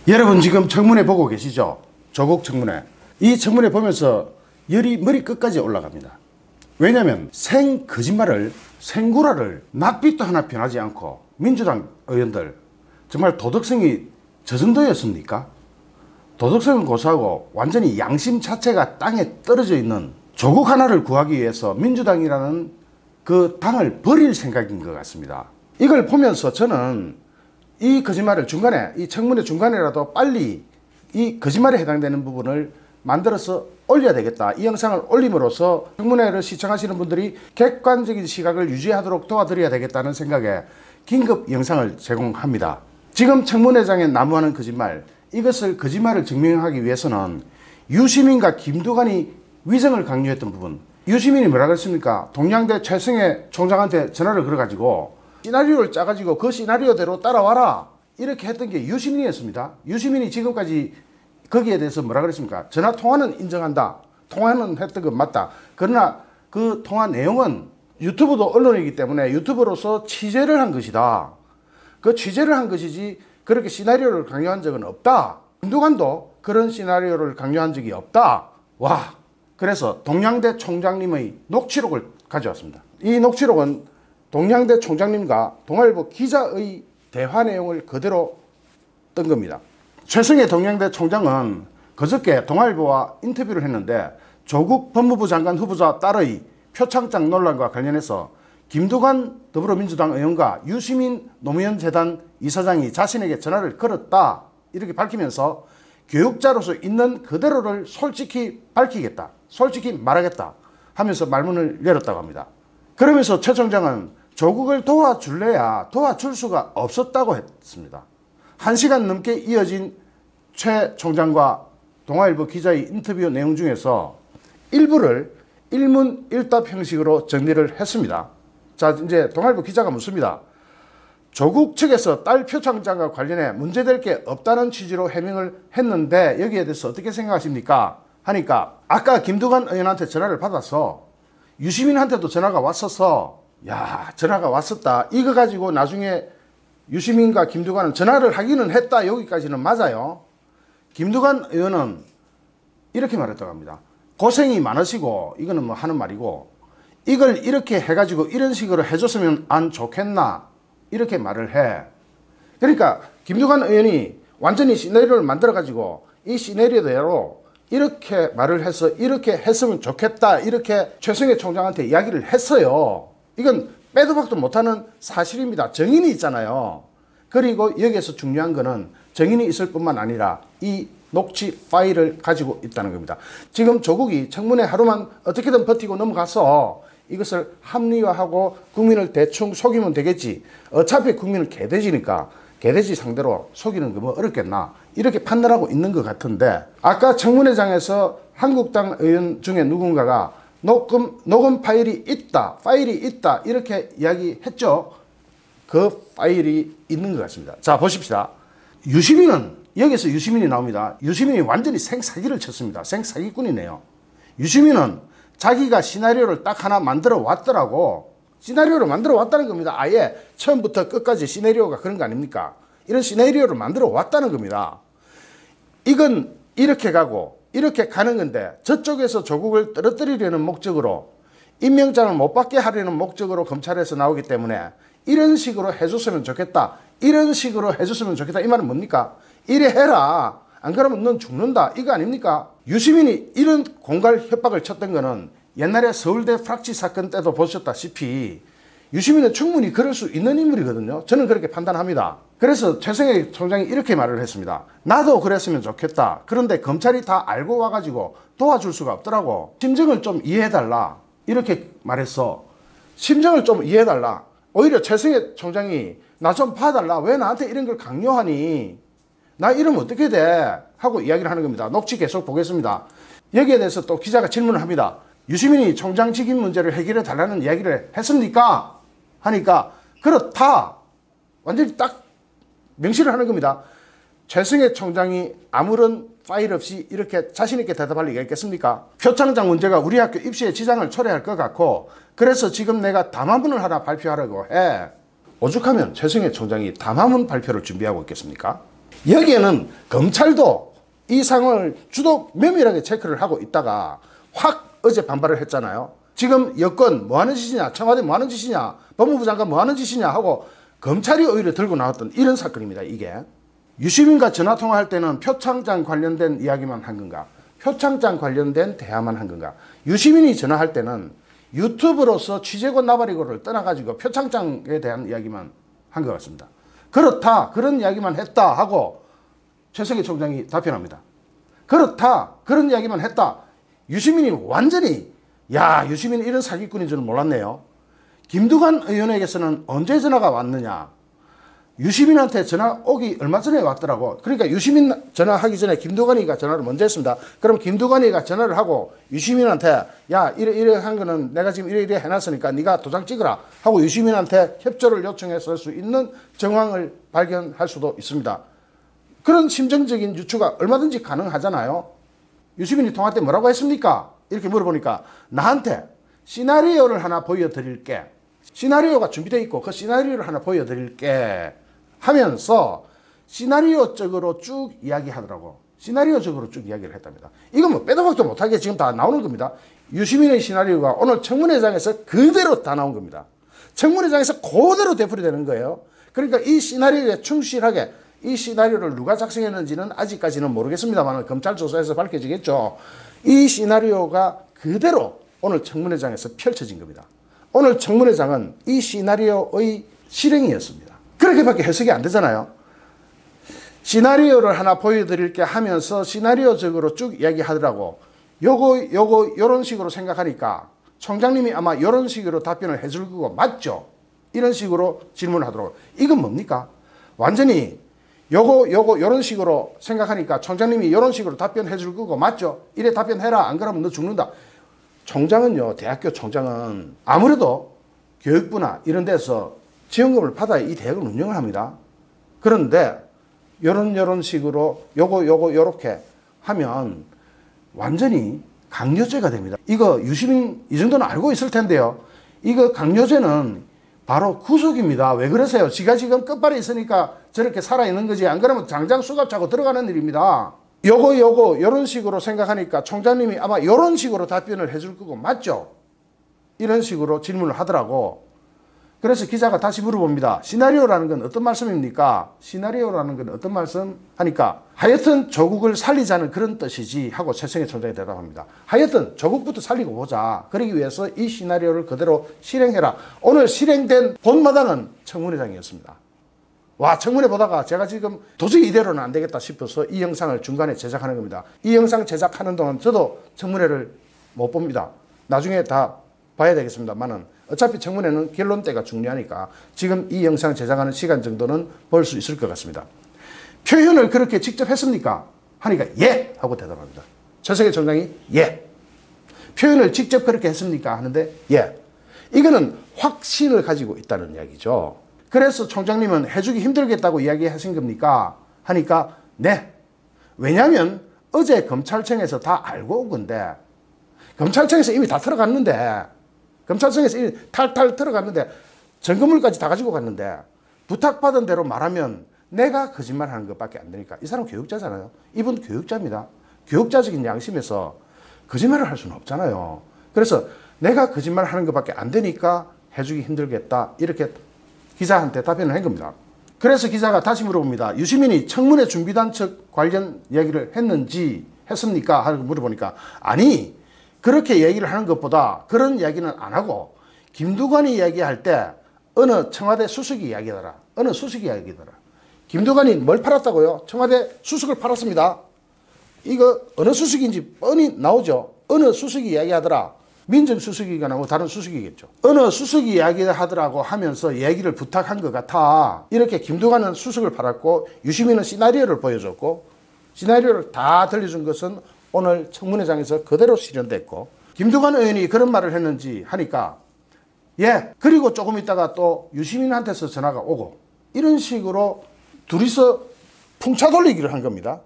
여러분 지금 청문회 보고 계시죠? 조국 청문회. 이 청문회 보면서 열이 머리 끝까지 올라갑니다. 왜냐하면 생거짓말을, 생구라를 낯빛도 하나 변하지 않고 민주당 의원들 정말 도덕성이 저 정도였습니까? 도덕성은 고사하고 완전히 양심 자체가 땅에 떨어져 있는 조국 하나를 구하기 위해서 민주당이라는 그 당을 버릴 생각인 것 같습니다. 이걸 보면서 저는 이 거짓말을 중간에, 이 청문회 중간에라도 빨리 이 거짓말에 해당되는 부분을 만들어서 올려야 되겠다. 이 영상을 올림으로써 청문회를 시청하시는 분들이 객관적인 시각을 유지하도록 도와드려야 되겠다는 생각에 긴급 영상을 제공합니다. 지금 청문회장에 난무하는 거짓말, 이것을 거짓말을 증명하기 위해서는 유시민과 김두관이 위정을 강요했던 부분, 유시민이 뭐라 그랬습니까? 동양대 최승혜 총장한테 전화를 걸어가지고 시나리오를 짜가지고 그 시나리오대로 따라와라 이렇게 했던 게 유시민이었습니다. 유시민이 지금까지 거기에 대해서 뭐라 그랬습니까? 전화 통화는 인정한다. 통화는 했던 건 맞다. 그러나 그 통화 내용은 유튜브도 언론이기 때문에 유튜브로서 취재를 한 것이다. 그 취재를 한 것이지 그렇게 시나리오를 강요한 적은 없다. 김두관도 그런 시나리오를 강요한 적이 없다. 와, 그래서 동양대 총장님의 녹취록을 가져왔습니다. 이 녹취록은 동양대 총장님과 동아일보 기자의 대화 내용을 그대로 뜬 겁니다. 최승혜 동양대 총장은 그저께 동아일보와 인터뷰를 했는데 조국 법무부 장관 후보자 딸의 표창장 논란과 관련해서 김두관 더불어민주당 의원과 유시민 노무현 재단 이사장이 자신에게 전화를 걸었다 이렇게 밝히면서 교육자로서 있는 그대로를 솔직히 밝히겠다, 솔직히 말하겠다 하면서 말문을 열었다고 합니다. 그러면서 최 총장은 조국을 도와줄래야 도와줄 수가 없었다고 했습니다. 1시간 넘게 이어진 최 총장과 동아일보 기자의 인터뷰 내용 중에서 일부를 일문일답 형식으로 정리를 했습니다. 자, 이제 동아일보 기자가 묻습니다. 조국 측에서 딸 표창장과 관련해 문제될 게 없다는 취지로 해명을 했는데 여기에 대해서 어떻게 생각하십니까? 하니까 아까 김두관 의원한테 전화를 받아서 유시민한테도 전화가 왔어서 야, 전화가 왔었다. 이거 가지고 나중에 유시민과 김두관은 전화를 하기는 했다. 여기까지는 맞아요. 김두관 의원은 이렇게 말했다고 합니다. 고생이 많으시고 이거는 뭐 하는 말이고 이걸 이렇게 해가지고 이런 식으로 해줬으면 안 좋겠나 이렇게 말을 해. 그러니까 김두관 의원이 완전히 시나리오를 만들어가지고 이 시나리오대로 이렇게 말을 해서 이렇게 했으면 좋겠다 이렇게 최승혜 총장한테 이야기를 했어요. 이건 빼도 박도 못하는 사실입니다. 정인이 있잖아요. 그리고 여기에서 중요한 거는 정인이 있을 뿐만 아니라 이 녹취 파일을 가지고 있다는 겁니다. 지금 조국이 청문회 하루만 어떻게든 버티고 넘어가서 이것을 합리화하고 국민을 대충 속이면 되겠지. 어차피 국민은 개돼지니까 개돼지 상대로 속이는 거 뭐 어렵겠나 이렇게 판단하고 있는 것 같은데 아까 청문회장에서 한국당 의원 중에 누군가가 녹음 파일이 있다 이렇게 이야기했죠. 그 파일이 있는 것 같습니다. 자, 보십시다. 유시민은 여기서 유시민이 나옵니다. 유시민이 완전히 생사기를 쳤습니다. 생사기꾼이네요. 유시민은 자기가 시나리오를 딱 하나 만들어 왔더라고. 시나리오를 만들어 왔다는 겁니다. 아예 처음부터 끝까지 시나리오가 그런 거 아닙니까? 이런 시나리오를 만들어 왔다는 겁니다. 이건 이렇게 가고 이렇게 가는 건데 저쪽에서 조국을 떨어뜨리려는 목적으로 임명장을 못 받게 하려는 목적으로 검찰에서 나오기 때문에 이런 식으로 해줬으면 좋겠다. 이런 식으로 해줬으면 좋겠다. 이 말은 뭡니까? 이래 해라. 안 그러면 넌 죽는다. 이거 아닙니까? 유시민이 이런 공갈 협박을 쳤던 거는 옛날에 서울대 프락치 사건 때도 보셨다시피 유시민은 충분히 그럴 수 있는 인물이거든요. 저는 그렇게 판단합니다. 그래서 최승혜 총장이 이렇게 말을 했습니다. 나도 그랬으면 좋겠다. 그런데 검찰이 다 알고 와가지고 도와줄 수가 없더라고. 심정을 좀 이해해달라. 이렇게 말했어. 심정을 좀 이해해달라. 오히려 최승혜 총장이 나 좀 봐달라. 왜 나한테 이런 걸 강요하니? 나 이러면 어떻게 돼? 하고 이야기를 하는 겁니다. 녹취 계속 보겠습니다. 여기에 대해서 또 기자가 질문을 합니다. 유시민이 총장 직임 문제를 해결해 달라는 이야기를 했습니까? 하니까 그렇다. 완전히 딱 명시를 하는 겁니다. 최승혜 총장이 아무런 파일 없이 이렇게 자신있게 대답할 리가 있겠습니까? 표창장 문제가 우리 학교 입시에 지장을 초래할 것 같고 그래서 지금 내가 담화문을 하나 발표하려고 해. 오죽하면 최승혜 총장이 담화문 발표를 준비하고 있겠습니까? 여기에는 검찰도 이 상황을 주도 면밀하게 체크를 하고 있다가 확 어제 반발을 했잖아요. 지금 여권 뭐 하는 짓이냐, 청와대 뭐 하는 짓이냐, 법무부 장관 뭐 하는 짓이냐 하고 검찰이 오히려 들고 나왔던 이런 사건입니다. 이게 유시민과 전화통화할 때는 표창장 관련된 이야기만 한 건가, 표창장 관련된 대화만 한 건가. 유시민이 전화할 때는 유튜브로서 취재권 나발이고를 떠나가지고 표창장에 대한 이야기만 한 것 같습니다. 그렇다, 그런 이야기만 했다 하고 최석희 총장이 답변합니다. 그렇다, 그런 이야기만 했다. 유시민이 완전히 야, 유시민이 이런 사기꾼인 줄은 몰랐네요. 김두관 의원에게서는 언제 전화가 왔느냐. 유시민한테 전화 오기 얼마 전에 왔더라고. 그러니까 유시민 전화하기 전에 김두관이가 전화를 먼저 했습니다. 그럼 김두관이가 전화를 하고 유시민한테 야, 이래 한 거는 내가 지금 이래 해놨으니까 네가 도장 찍어라 하고 유시민한테 협조를 요청했을 수 있는 정황을 발견할 수도 있습니다. 그런 심정적인 유추가 얼마든지 가능하잖아요. 유시민이 통화 때 뭐라고 했습니까? 이렇게 물어보니까 나한테 시나리오를 하나 보여드릴게. 시나리오가 준비되어 있고 그 시나리오를 하나 보여드릴게 하면서 시나리오적으로 쭉 이야기하더라고. 시나리오적으로 쭉 이야기를 했답니다. 이건 뭐 빼도 박도 못하게 지금 다 나오는 겁니다. 유시민의 시나리오가 오늘 청문회장에서 그대로 다 나온 겁니다. 청문회장에서 그대로 되풀이 되는 거예요. 그러니까 이 시나리오에 충실하게, 이 시나리오를 누가 작성했는지는 아직까지는 모르겠습니다만 검찰 조사에서 밝혀지겠죠. 이 시나리오가 그대로 오늘 청문회장에서 펼쳐진 겁니다. 오늘 청문회장은 이 시나리오의 실행이었습니다. 그렇게밖에 해석이 안 되잖아요. 시나리오를 하나 보여드릴게 하면서 시나리오적으로 쭉 이야기하더라고. 요런 식으로 생각하니까 총장님이 아마 요런 식으로 답변을 해줄 거고 맞죠? 이런 식으로 질문을 하더라고요. 이건 뭡니까? 완전히 요런 식으로 생각하니까 총장님이 요런 식으로 답변해 줄 거고 맞죠? 이래 답변해라. 안 그러면 너 죽는다. 총장은요, 대학교 총장은 아무래도 교육부나 이런 데서 지원금을 받아야 이 대학을 운영을 합니다. 그런데 요런 식으로 요렇게 하면 완전히 강요죄가 됩니다. 이거 유시민 이 정도는 알고 있을 텐데요. 이거 강요죄는 바로 구속입니다. 왜 그러세요? 지가 지금 끝발에 있으니까 저렇게 살아있는 거지. 안 그러면 당장 수갑 차고 들어가는 일입니다. 요런 식으로 생각하니까 총장님이 아마 요런 식으로 답변을 해줄 거고 맞죠? 이런 식으로 질문을 하더라고. 그래서 기자가 다시 물어봅니다. 시나리오라는 건 어떤 말씀입니까? 시나리오라는 건 어떤 말씀? 하니까 하여튼 조국을 살리자는 그런 뜻이지 하고 최승희 총장이 대답합니다. 하여튼 조국부터 살리고 보자. 그러기 위해서 이 시나리오를 그대로 실행해라. 오늘 실행된 본마당은 청문회장이었습니다. 와, 청문회 보다가 제가 지금 도저히 이대로는 안 되겠다 싶어서 이 영상을 중간에 제작하는 겁니다. 이 영상 제작하는 동안 저도 청문회를 못 봅니다. 나중에 다 봐야 되겠습니다만은 어차피 청문회는 결론대가 중요하니까 지금 이 영상 제작하는 시간 정도는 볼 수 있을 것 같습니다. 표현을 그렇게 직접 했습니까? 하니까 예! 하고 대답합니다. 최석희 총장이 예! 표현을 직접 그렇게 했습니까? 하는데 예! 이거는 확신을 가지고 있다는 이야기죠. 그래서 총장님은 해주기 힘들겠다고 이야기하신 겁니까? 하니까 네. 왜냐하면 어제 검찰청에서 다 알고 온 건데 검찰청에서 이미 다 들어갔는데 검찰청에서 이미 탈탈 들어갔는데 증거물까지 다 가지고 갔는데 부탁받은 대로 말하면 내가 거짓말하는 것밖에 안 되니까 이 사람 교육자잖아요. 이분 교육자입니다. 교육자적인 양심에서 거짓말을 할 수는 없잖아요. 그래서 내가 거짓말하는 것밖에 안 되니까 해주기 힘들겠다 이렇게 기자한테 답변을 한 겁니다. 그래서 기자가 다시 물어봅니다. 유시민이 청문회 준비단 측 관련 얘기를 했습니까? 하고 물어보니까 아니 그렇게 얘기를 하는 것보다 그런 이야기는 안 하고 김두관이 이야기할 때 어느 청와대 수석이 이야기하더라. 어느 수석이 이야기하더라. 김두관이 뭘 팔았다고요? 청와대 수석을 팔았습니다. 이거 어느 수석인지 뻔히 나오죠. 어느 수석이 이야기하더라. 민정수석이가 나오고 다른 수석이겠죠. 어느 수석이 이야기하더라고 하면서 얘기를 부탁한 것 같아. 이렇게 김두관은 수석을 팔았고 유시민은 시나리오를 보여줬고 시나리오를 다 들려준 것은 오늘 청문회장에서 그대로 실현됐고 김두관 의원이 그런 말을 했는지 하니까 예 그리고 조금 있다가 또 유시민한테서 전화가 오고 이런 식으로 둘이서 풍차 돌리기를 한 겁니다.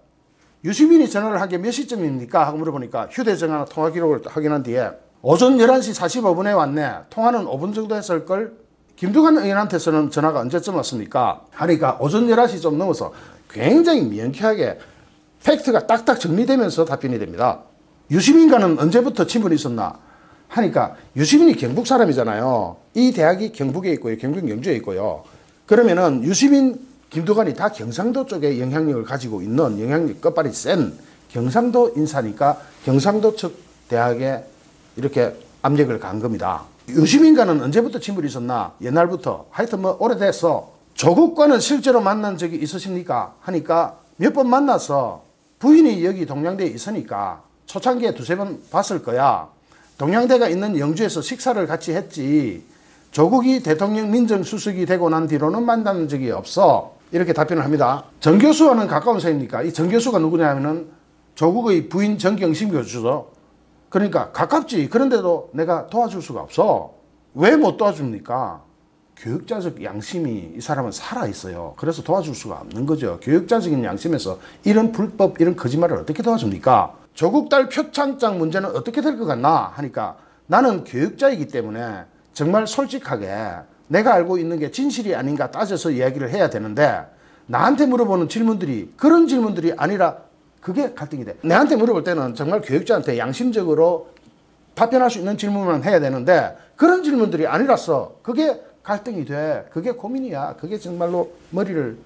유시민이 전화를 한 게 몇 시쯤입니까? 하고 물어보니까 휴대전화 통화 기록을 확인한 뒤에 오전 11시 45분에 왔네. 통화는 5분 정도 했을걸? 김두관 의원한테서는 전화가 언제쯤 왔습니까? 하니까 오전 11시 좀 넘어서 굉장히 명쾌하게 팩트가 딱딱 정리되면서 답변이 됩니다. 유시민과는 언제부터 친분이 있었나 하니까 유시민이 경북 사람이잖아요. 이 대학이 경북에 있고요. 경북 영주에 있고요. 그러면은 유시민, 김두관이 다 경상도 쪽에 영향력을 가지고 있는 영향력 끝발이 센 경상도 인사니까 경상도 측 대학에 이렇게 압력을 가한 겁니다. 유시민과는 언제부터 친분이 있었나? 옛날부터. 하여튼 뭐 오래됐어. 조국과는 실제로 만난 적이 있으십니까? 하니까 몇 번 만나서 부인이 여기 동양대에 있으니까 초창기에 두세 번 봤을 거야. 동양대가 있는 영주에서 식사를 같이 했지. 조국이 대통령 민정수석이 되고 난 뒤로는 만난 적이 없어. 이렇게 답변을 합니다. 정 교수와는 가까운 사이입니까? 이 정 교수가 누구냐면은 조국의 부인 정경심 교수죠. 그러니까 가깝지. 그런데도 내가 도와줄 수가 없어. 왜 못 도와줍니까? 교육자적 양심이 이 사람은 살아있어요. 그래서 도와줄 수가 없는 거죠. 교육자적인 양심에서 이런 불법, 이런 거짓말을 어떻게 도와줍니까? 조국 딸 표창장 문제는 어떻게 될 것 같나 하니까 나는 교육자이기 때문에 정말 솔직하게 내가 알고 있는 게 진실이 아닌가 따져서 이야기를 해야 되는데 나한테 물어보는 질문들이 그런 질문들이 아니라 그게 갈등이 돼. 내한테 물어볼 때는 정말 교육자한테 양심적으로 답변할 수 있는 질문만 해야 되는데 그런 질문들이 아니라서 그게 갈등이 돼. 그게 고민이야. 그게 정말로 머리를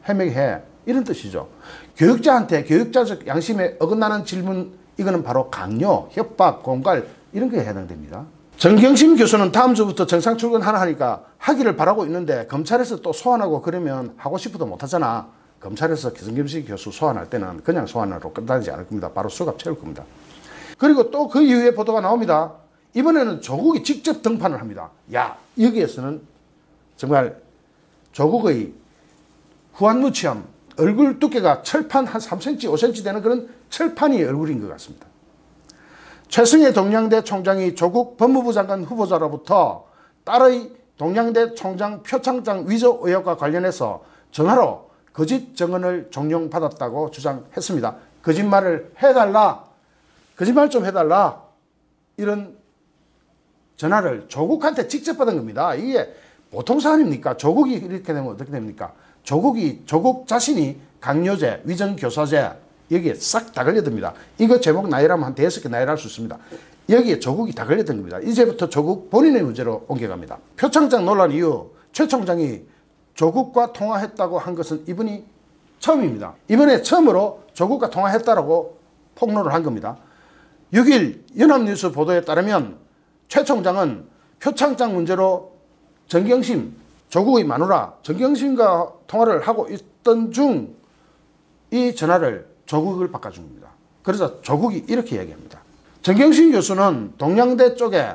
헤매게 해. 이런 뜻이죠. 교육자한테 교육자적 양심에 어긋나는 질문, 이거는 바로 강요, 협박, 공갈 이런 게 해당됩니다. 정경심 교수는 다음 주부터 정상 출근하나 하니까 하기를 바라고 있는데 검찰에서 또 소환하고 그러면 하고 싶어도 못하잖아. 검찰에서 정경심 교수 소환할 때는 그냥 소환으로 끝나지 않을 겁니다. 바로 수갑 채울 겁니다. 그리고 또 그 이후에 보도가 나옵니다. 이번에는 조국이 직접 등판을 합니다. 야, 여기에서는 정말 조국의 후한무치함, 얼굴 두께가 철판 한 3cm, 5cm 되는 그런 철판이 얼굴인 것 같습니다. 최승혜 동양대 총장이 조국 법무부 장관 후보자로부터 딸의 동양대 총장 표창장 위조 의혹과 관련해서 전화로 거짓 증언을 종용받았다고 주장했습니다. 거짓말을 해달라. 거짓말 좀 해달라. 이런 전화를 조국한테 직접 받은 겁니다. 이게 보통 사안입니까? 조국이 이렇게 되면 어떻게 됩니까? 조국 자신이 강요죄, 위정교사죄 여기에 싹 다 걸려듭니다. 이거 제목 나열하면 한 5개 나열할 수 있습니다. 여기에 조국이 다 걸려든 겁니다. 이제부터 조국 본인의 문제로 옮겨갑니다. 표창장 논란 이후 최 총장이 조국과 통화했다고 한 것은 이분이 처음입니다. 이번에 처음으로 조국과 통화했다라고 폭로를 한 겁니다. 6일 연합뉴스 보도에 따르면 최 총장은 표창장 문제로 정경심, 조국의 마누라 정경심과 통화를 하고 있던 중 이 전화를 조국을 바꿔준 겁니다. 그래서 조국이 이렇게 이야기합니다. 정경심 교수는 동양대 쪽에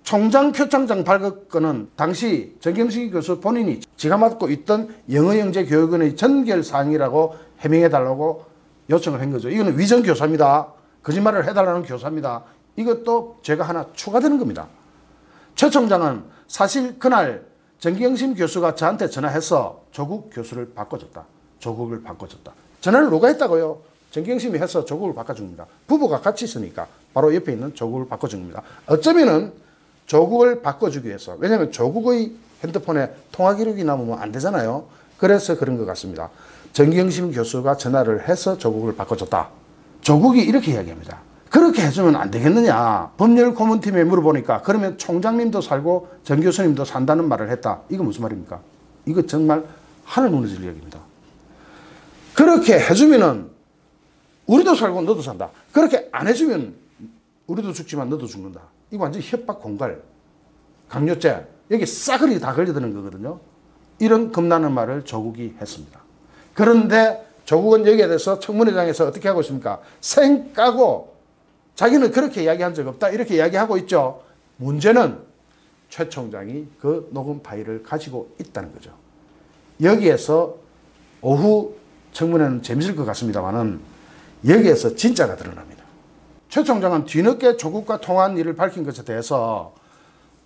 총장 표창장 발급 건은 당시 정경심 교수 본인이 지가 맡고 있던 영어영재교육원의 전결사항이라고 해명해달라고 요청을 한 거죠. 이거는 위정교사입니다. 거짓말을 해달라는 교사입니다. 이것도 죄가 하나 추가되는 겁니다. 최 총장은 사실 그날 정경심 교수가 저한테 전화해서 조국 교수를 바꿔줬다. 조국을 바꿔줬다. 전화를 누가 했다고요? 정경심이 해서 조국을 바꿔줍니다. 부부가 같이 있으니까 바로 옆에 있는 조국을 바꿔줍니다. 어쩌면은 조국을 바꿔주기 위해서, 왜냐하면 조국의 핸드폰에 통화 기록이 남으면 안 되잖아요. 그래서 그런 것 같습니다. 정경심 교수가 전화를 해서 조국을 바꿔줬다. 조국이 이렇게 이야기합니다. 그렇게 해주면 안 되겠느냐. 법률 고문팀에 물어보니까 그러면 총장님도 살고 정 교수님도 산다는 말을 했다. 이거 무슨 말입니까? 이거 정말 하늘 무너질 이야기입니다. 그렇게 해주면은 우리도 살고 너도 산다. 그렇게 안 해주면 우리도 죽지만 너도 죽는다. 이거 완전 협박 공갈, 강요죄 여기 싸그리 다 걸려드는 거거든요. 이런 겁나는 말을 조국이 했습니다. 그런데 조국은 여기에 대해서 청문회장에서 어떻게 하고 있습니까? 생 까고 자기는 그렇게 이야기한 적 없다 이렇게 이야기하고 있죠. 문제는 최 총장이 그 녹음 파일을 가지고 있다는 거죠. 여기에서 오후 청문회는 재밌을 것 같습니다만은 여기에서 진짜가 드러납니다. 최 총장은 뒤늦게 조국과 통화한 일을 밝힌 것에 대해서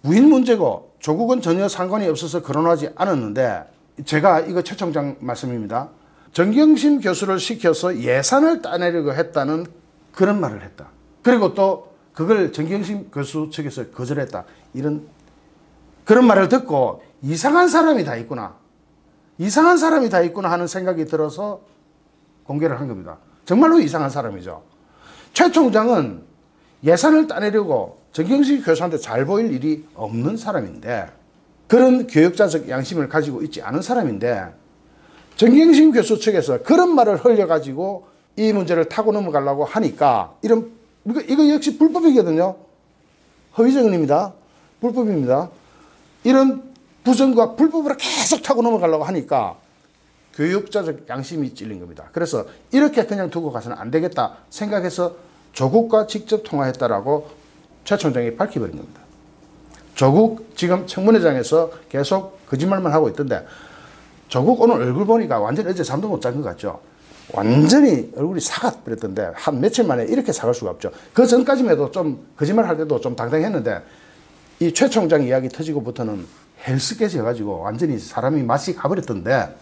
무인 문제고 조국은 전혀 상관이 없어서 거론하지 않았는데 제가 이거 최 총장 말씀입니다. 정경심 교수를 시켜서 예산을 따내려고 했다는 그런 말을 했다. 그리고 또 그걸 정경심 교수 측에서 거절했다. 이런 그런 말을 듣고 이상한 사람이 다 있구나. 이상한 사람이 다 있구나 하는 생각이 들어서 공개를 한 겁니다. 정말로 이상한 사람이죠. 최 총장은 예산을 따내려고 정경심 교수한테 잘 보일 일이 없는 사람인데, 그런 교육자적 양심을 가지고 있지 않은 사람인데, 정경심 교수 측에서 그런 말을 흘려가지고 이 문제를 타고 넘어가려고 하니까, 이거 역시 불법이거든요. 허위증언입니다. 불법입니다. 이런 부정과 불법으로 계속 타고 넘어가려고 하니까 교육자적 양심이 찔린 겁니다. 그래서 이렇게 그냥 두고 가서는 안 되겠다 생각해서 조국과 직접 통화했다라고 최 총장이 밝혀버린 겁니다. 조국 지금 청문회장에서 계속 거짓말만 하고 있던데, 조국 오늘 얼굴 보니까 완전히 어제 잠도 못 잔 것 같죠. 완전히 얼굴이 사갔버렸던데, 한 며칠 만에 이렇게 사갈 수가 없죠. 그 전까지만 해도 좀 거짓말 할 때도 좀 당당했는데, 이 최 총장 이야기 터지고부터는 헬스케져가지고 완전히 사람이 맛이 가버렸던데,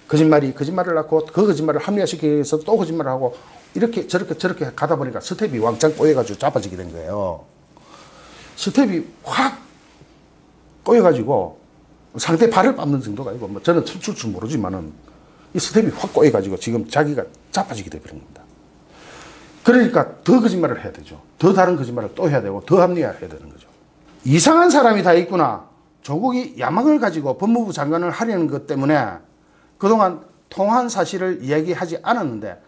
거짓말을 낳고 그 거짓말을 합리화시키기 위해서 또 거짓말을 하고 이렇게 저렇게 가다 보니까 스텝이 왕창 꼬여가지고 자빠지게 된 거예요. 스텝이 확 꼬여가지고 상대 발을 밟는 정도가 아니고, 뭐 저는 춤출 줄 모르지만은 이 스텝이 확 꼬여가지고 지금 자기가 자빠지게 되버린 겁니다. 그러니까 더 거짓말을 해야 되죠. 더 다른 거짓말을 또 해야 되고 더 합리화해야 되는 거죠. 이상한 사람이 다 있구나. 조국이 야망을 가지고 법무부 장관을 하려는 것 때문에 그동안 통화한 사실을 이야기하지 않았는데,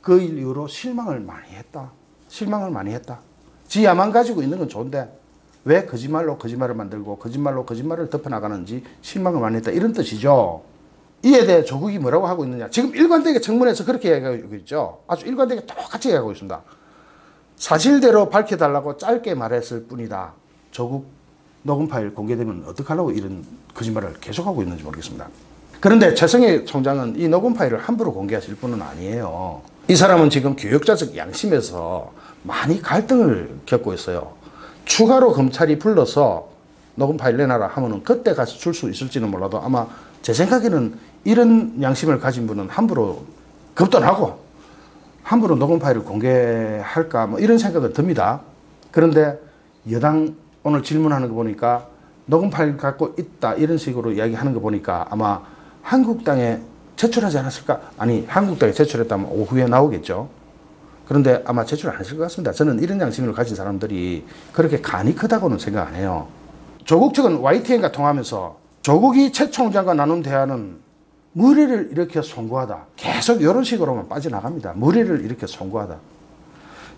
그 이후로 실망을 많이 했다. 실망을 많이 했다. 지 야망 가지고 있는 건 좋은데 왜 거짓말로 거짓말을 만들고 거짓말로 거짓말을 덮어나가는지 실망을 많이 했다. 이런 뜻이죠. 이에 대해 조국이 뭐라고 하고 있느냐. 지금 일관되게 청문회에서 그렇게 얘기하고 있죠. 아주 일관되게 똑같이 얘기하고 있습니다. 사실대로 밝혀달라고 짧게 말했을 뿐이다. 조국 녹음 파일 공개되면 어떡하려고 이런 거짓말을 계속하고 있는지 모르겠습니다. 그런데 최성해 총장은 이 녹음 파일을 함부로 공개하실 분은 아니에요. 이 사람은 지금 교육자적 양심에서 많이 갈등을 겪고 있어요. 추가로 검찰이 불러서 녹음 파일 내놔라 하면은 그때 가서 줄 수 있을지는 몰라도, 아마 제 생각에는 이런 양심을 가진 분은 함부로 겁도 나고 함부로 녹음 파일을 공개할까 뭐 이런 생각은 듭니다. 그런데 여당 오늘 질문하는 거 보니까 녹음 파일 갖고 있다 이런 식으로 이야기하는 거 보니까 아마 한국당에 제출하지 않았을까? 아니, 한국당에 제출했다면 오후에 나오겠죠. 그런데 아마 제출 안 했을 것 같습니다. 저는 이런 양심을 가진 사람들이 그렇게 간이 크다고는 생각 안 해요. 조국 측은 YTN과 통하면서 조국이 최 총장과 나눈 대화는 무리를 일으켜 송구하다. 계속 이런 식으로만 빠져나갑니다. 무리를 일으켜 송구하다.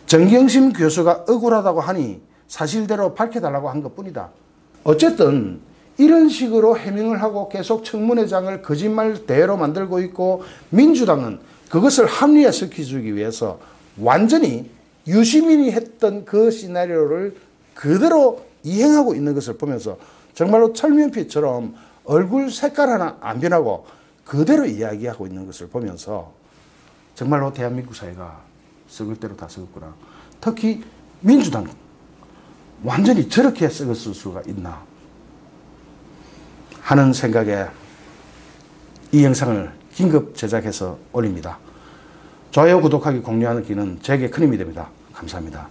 정경심 교수가 억울하다고 하니 사실대로 밝혀달라고 한 것뿐이다. 어쨌든 이런 식으로 해명을 하고 계속 청문회장을 거짓말대로 만들고 있고, 민주당은 그것을 합리화시키기 위해서 완전히 유시민이 했던 그 시나리오를 그대로 이행하고 있는 것을 보면서 정말로 철면피처럼 얼굴 색깔 하나 안 변하고 그대로 이야기하고 있는 것을 보면서 정말로 대한민국 사회가 썩을 대로 다 썩었구나. 특히 민주당 완전히 저렇게 썩었을 수가 있나 하는 생각에 이 영상을 긴급 제작해서 올립니다. 좋아요, 구독하기, 공유하는 기는 제게 큰 힘이 됩니다. 감사합니다.